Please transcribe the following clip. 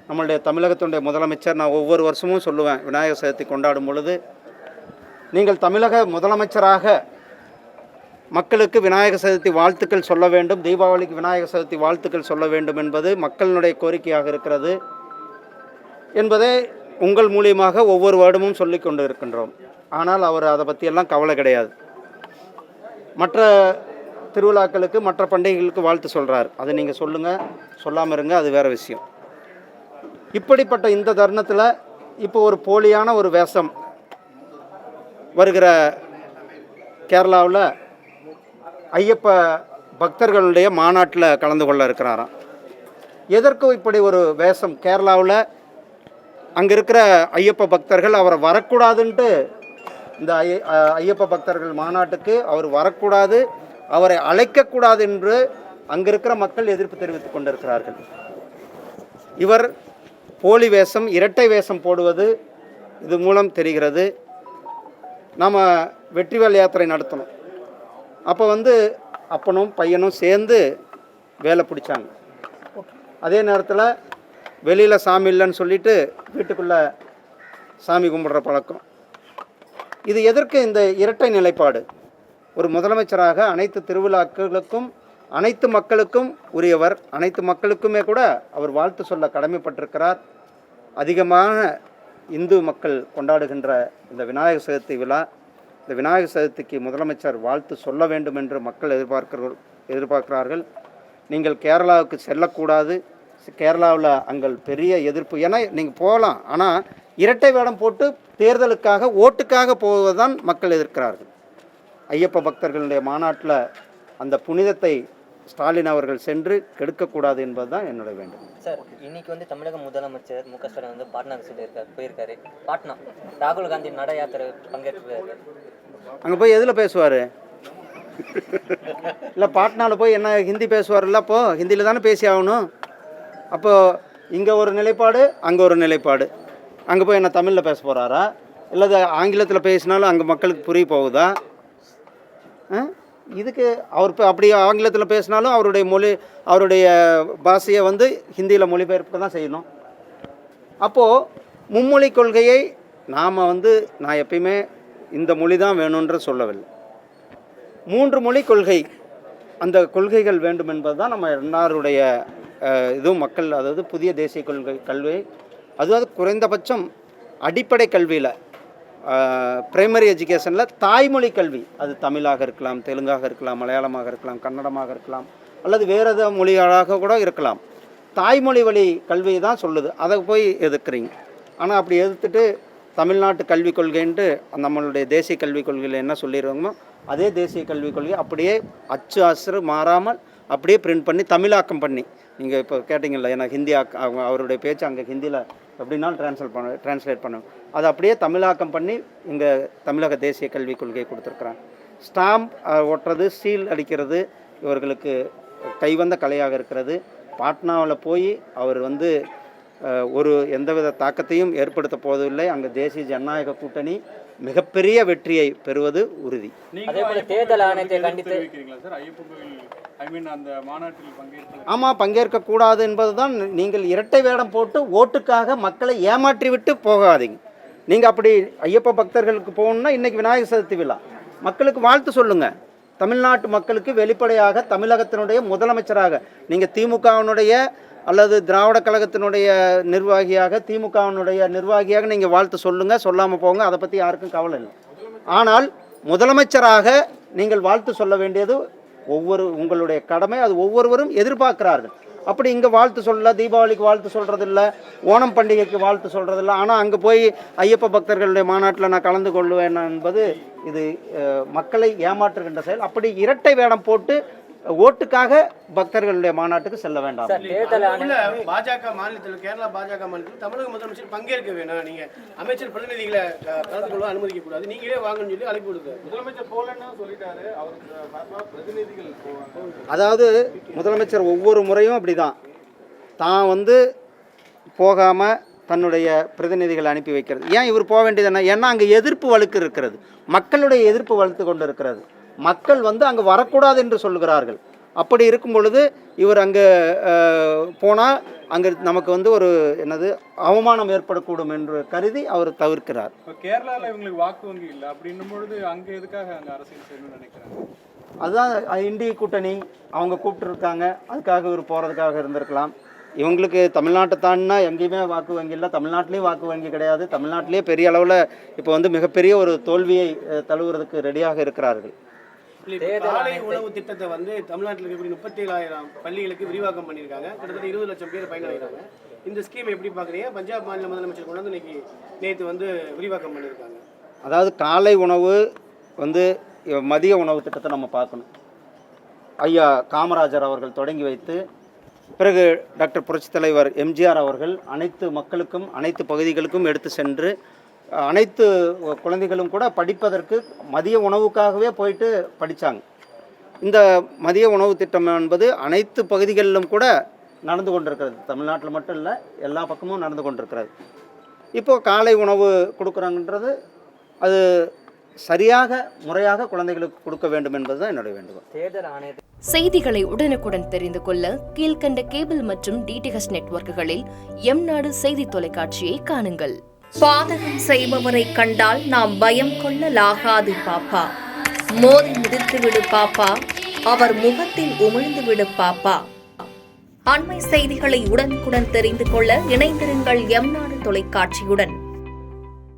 நம்மளுடைய தமிழகத்தினுடைய முதலமைச்சர், நான் ஒவ்வொரு வருஷமும் சொல்லுவேன், விநாயகர் சதுர்த்தி கொண்டாடும் பொழுது, நீங்கள் தமிழக முதலமைச்சராக மக்களுக்கு விநாயகர் சதுர்த்தி வாழ்த்துக்கள் சொல்ல வேண்டும், தீபாவளிக்கு விநாயகர் சதுர்த்தி வாழ்த்துக்கள் சொல்ல வேண்டும் என்பது மக்களினுடைய கோரிக்கையாக இருக்கிறது என்பதை உங்கள் மூலியமாக ஒவ்வொரு வருடமும் சொல்லி கொண்டு இருக்கின்றோம். ஆனால் அவர் அதை பற்றியெல்லாம் கவலை கிடையாது. மற்ற திருவிழாக்களுக்கு மற்ற பண்டிகைகளுக்கு வாழ்த்து சொல்கிறார். அதை நீங்கள் சொல்லுங்கள், சொல்லாமல் இருங்க, அது வேறு விஷயம். இப்படிப்பட்ட இந்த தருணத்தில் இப்போ ஒரு போலியான ஒரு வேஷம் வருகிற கேரளாவில் ஐயப்ப பக்தர்களுடைய மாநாட்டில் கலந்து கொள்ள இருக்கிறாராம். எதற்கும் இப்படி ஒரு வேஷம்? கேரளாவில் அங்கே இருக்கிற ஐயப்ப பக்தர்கள் அவரை வரக்கூடாதுன்ட்டு, இந்த ஐயப்ப பக்தர்கள் மாநாட்டுக்கு அவர் வரக்கூடாது, அவரை அழைக்கக்கூடாது என்று அங்கே இருக்கிற மக்கள் எதிர்ப்பு தெரிவித்து கொண்டிருக்கிறார்கள். இவர் போலி வேஷம், இரட்டை வேஷம் போடுவது இது மூலம் தெரிகிறது. நாம் வெற்றிவேல் யாத்திரை நடத்தணும். அப்போ அப்பனும் பையனும் சேர்ந்து வேலை பிடிச்சாங்க. அதே நேரத்தில் வெளியில் சாமி இல்லைன்னு சொல்லிட்டு வீட்டுக்குள்ளே சாமி கும்பிட்ற பழக்கம். இது எதற்கு இந்த இரட்டை நிலைப்பாடு? ஒரு முதலமைச்சராக அனைத்து திருவிழாக்களுக்கும் அனைத்து மக்களுக்கும் உரியவர், அனைத்து மக்களுக்குமே கூட அவர் வாழ்த்து சொல்ல கடமைப்பட்டிருக்கிறார். அதிகமாக இந்து மக்கள் கொண்டாடுகின்ற இந்த விநாயகர் சதுர்த்தி விழா, இந்த விநாயகர் சதுர்த்திக்கு முதலமைச்சர் வாழ்த்து சொல்ல வேண்டும் என்று மக்கள் எதிர்பார்க்கிறார்கள். நீங்கள் கேரளாவுக்கு செல்லக்கூடாது, கேரளாவில் அங்கே பெரிய எதிர்ப்பு. ஏன்னா நீங்கள் போகலாம், ஆனால் இரட்டை வேடம் போட்டு தேர்தலுக்காக ஓட்டுக்காக போவதுதான் மக்கள் எதிர்க்கிறார்கள். ஐயப்ப பக்தர்களுடைய மாநாட்டில் அந்த புனிதத்தை ஸ்டாலின் அவர்கள் சென்று கெடுக்கக்கூடாது என்பது தான் என்னோட வேண்டும். சார், இன்னைக்கு தமிழக முதலமைச்சர் மு.க. ஸ்டாலின் பாட்னா போயிருக்காரு. பாட்னா ராகுல் காந்தி நட யாத்திரை பங்கேற்று அங்கே போய் எதில் பேசுவார்? இல்லை, பாட்னாவில் போய் என்ன ஹிந்தி பேசுவார்ல? அப்போது ஹிந்தியில் தானே பேசி ஆகணும். அப்போது இங்கே ஒரு நிலைப்பாடு, அங்கே ஒரு நிலைப்பாடு. அங்கே போய் என்ன தமிழில் பேச போகிறாரா? இல்லை ஆங்கிலத்தில் பேசினாலும் அங்கே மக்களுக்கு புரிய போகுதா? இதுக்கு அவர் அப்படி ஆங்கிலத்தில் பேசினாலும் அவருடைய மொழி, அவருடைய பாஷையை ஹிந்தியில் மொழிபெயர்ப்பு தான் செய்யணும். அப்போது மும்மொழி கொள்கையை நாம் நான் எப்பயுமே இந்த மொழி தான் வேணுன்ற சொல்லவில்லை. 3 மொழி கொள்கை, அந்த கொள்கைகள் வேண்டும் என்பது தான் நம்ம எல்லாருடைய இதுவும் மக்கள். அதாவது புதிய தேசிய கொள்கை கல்வி, அதாவது குறைந்தபட்சம் அடிப்படை கல்வியில், பிரைமரி எஜுகேஷனில் தாய்மொழி கல்வி, அது தமிழாக இருக்கலாம், தெலுங்காக இருக்கலாம், மலையாளமாக இருக்கலாம், கன்னடமாக இருக்கலாம், அல்லது வேறு எதாவது மொழிகளாக கூட இருக்கலாம். தாய்மொழி வழி கல்வி தான் சொல்லுது. அதை போய் எதிர்க்கிறீங்க. ஆனால் அப்படி எதிர்த்துட்டு தமிழ்நாட்டு கல்விக் கொள்கைன்ட்டு நம்மளுடைய தேசிய கல்விக் கொள்கையில் என்ன சொல்லிடுவாங்களோ அதே தேசிய கல்விக் கொள்கை அப்படியே அச்சு அசரு மாறாமல் அப்படியே பிரிண்ட் பண்ணி தமிழாக்கம் பண்ணி, நீங்கள் இப்போ கேட்டிங்கல்ல, ஏன்னா ஹிந்தி அவருடைய பேச்சு அங்கே ஹிந்தியில் எப்படின்னாலும் ட்ரான்ஸ்லேட் பண்ணணும், அதை அப்படியே தமிழாக்கம் பண்ணி இங்கே தமிழக தேசிய கல்விக் கொள்கையை கொடுத்துருக்குறாங்க. ஸ்டாம்ப் ஒட்டுறது, சீல் அடிக்கிறது இவர்களுக்கு கைவந்த கலையாக இருக்கிறது. பாட்னாவில் போய் அவர் ஒரு எந்தவித தாக்கத்தையும் ஏற்படுத்த போவதில்லை. அங்கே தேசிய ஜனநாயக கூட்டணி மிகப்பெரிய வெற்றியை பெறுவது உறுதி. ஆமாம், பங்கேற்கக்கூடாது என்பதுதான். நீங்கள் இரட்டை வேடம் போட்டு ஓட்டுக்காக மக்களை ஏமாற்றி விட்டு போகாதீங்க. நீங்கள் அப்படி ஐயப்ப பக்தர்களுக்கு போகணுன்னா இன்றைக்கி விநாயகர் சதுர்த்தி விழா, மக்களுக்கு வாழ்த்து சொல்லுங்கள். தமிழ்நாட்டு மக்களுக்கு வெளிப்படையாக தமிழகத்தினுடைய முதலமைச்சராக நீங்கள் திமுகவினுடைய அல்லது திராவிட கழகத்தினுடைய நிர்வாகியாக, திமுகவினுடைய நிர்வாகியாக நீங்கள் வாழ்த்து சொல்லுங்கள், சொல்லாமல் போங்க, அதை பற்றி யாருக்கும் கவலை இல்லை. ஆனால் முதலமைச்சராக நீங்கள் வாழ்த்து சொல்ல வேண்டியது உங்களுடைய கடமை. அது ஒவ்வொருவரும் எதிர்பார்க்கிறார்கள். அப்படி இங்கே வாழ்த்து சொல்ல, தீபாவளிக்கு வாழ்த்து சொல்கிறதில்ல, ஓணம் பண்டிகைக்கு வாழ்த்து சொல்கிறதில்ல. ஆனால் அங்கே போய் ஐயப்ப பக்தர்களுடைய மாநாட்டில் நான் கலந்து கொள்வேன் என்பது இது மக்களை ஏமாற்றுகின்ற செயல். அப்படி இரட்டை வேடம் போட்டு ஓட்டுக்காக பக்தர்களுடைய மாநாட்டுக்கு செல்ல வேண்டாம். பாஜக மாநிலத்தில், கேரளா பாஜக மாநிலத்தில் தமிழக முதலமைச்சர் பங்கேற்க வேணாம், நீங்க அமைச்சர் பிரதிநிதிகளை கலந்து கொள்ள அனுமதிக்க கூடாது, நீங்களே வாங்கன்னு சொல்லி அழைப்பு கொடுத்து முதலமைச்சர் போலன்னு சொல்லிட்டாரு. அவருக்கு பிரதிநிதிகள் அதாவது முதலமைச்சர் ஒவ்வொரு முறையும் அப்படிதான் தான் போகாமல் தன்னுடைய பிரதிநிதிகளை அனுப்பி வைக்கிறது. ஏன் இவர் போக வேண்டியது என்ன? ஏன்னா அங்கே எதிர்ப்பு வலுக்கு இருக்கிறது, மக்களுடைய எதிர்ப்பு வலுத்து கொண்டு இருக்கிறது. மக்கள் அங்கே வரக்கூடாது என்று சொல்லுகிறார்கள். அப்படி இருக்கும் பொழுது இவர் அங்கே போனால் அங்கே நமக்கு வந்து ஒரு அவமானம் ஏற்படக்கூடும் என்று கருதி அவர் தவிர்க்கிறார். இப்போ கேரளாவில் இவங்களுக்கு வாக்கு வங்கி இல்லை அப்படின்னும் பொழுது அங்கே எதுக்காக அங்கே அரசியல் செய்யணும்னு நினைக்கிறாங்க? அதுதான் இந்திய கூட்டணி அவங்க கூப்பிட்டுருக்காங்க, அதுக்காக இவர் போகிறதுக்காக இருந்திருக்கலாம். இவங்களுக்கு தமிழ்நாட்டை தாண்டினா எங்கேயுமே வாக்கு வங்கி இல்லை, தமிழ்நாட்டிலையும் வாக்கு வங்கி கிடையாது. தமிழ்நாட்டிலேயே பெரிய அளவில் இப்போ வந்து மிகப்பெரிய ஒரு தோல்வியை தழுவுறதுக்கு ரெடியாக இருக்கிறார்கள். காலை உணவு திட்டத்தை வந்து தமிழ்நாட்டில் இருக்கக்கூடிய 37,000 பள்ளிகளுக்கு விரிவாக்கம் பண்ணியிருக்காங்க. கிட்டத்தட்ட 20 லட்சம் பேர் பயனடைகிறாங்க. இந்த ஸ்கீம் எப்படி பார்க்குறீங்க? பஞ்சாப் மாநில முதலமைச்சர் கொண்டு வந்து நேற்று வந்து விரிவாக்கம் பண்ணியிருக்காங்க. அதாவது காலை உணவு வந்து மதிய உணவு திட்டத்தை நம்ம பார்க்கணும். ஐயா காமராஜர் அவர்கள் தொடங்கி வைத்து பிறகு டாக்டர் புரட்சித் தலைவர் எம்ஜிஆர் அவர்கள் அனைத்து மக்களுக்கும் அனைத்து பகுதிகளுக்கும் எடுத்து சென்று அனைத்து குழந்தைகளும் கூட படிப்பதற்கு மதிய உணவுக்காகவே போயிட்டு படித்தாங்க. இந்த மதிய உணவு திட்டம் என்பது அனைத்து பகுதிகளிலும் கூட நடந்து கொண்டிருக்கிறது. தமிழ்நாட்டில் மட்டும் இல்லை, எல்லா பக்கமும் நடந்து கொண்டிருக்கிறது. இப்போது காலை உணவு கொடுக்குறாங்கன்றது அது சரியாக முறையாக குழந்தைகளுக்கு கொடுக்க வேண்டும் என்பது தான் என்னுடைய வேண்டுகோள். தேர்தல் ஆணையத்தை செய்திகளை உடனுக்குடன் தெரிந்து கொள்ள கீழ்கண்ட கேபிள் மற்றும் டிடிஹெச் நெட்வொர்க்குகளில் எம்நாடு செய்தி தொலைக்காட்சியை காணுங்கள். பாதகம் செய்பவரை கண்டால் நாம் பயம் கொள்ளலாகாது பாப்பா. மோதி மிதித்து விடு பாப்பா, அவர் முகத்தில் உமிழ்ந்து விடு பாப்பா. அண்மை செய்திகளை உடனுக்குடன் தெரிந்து கொள்ள இணைந்திருங்கள் எம்நாடு தொலைக்காட்சியுடன்.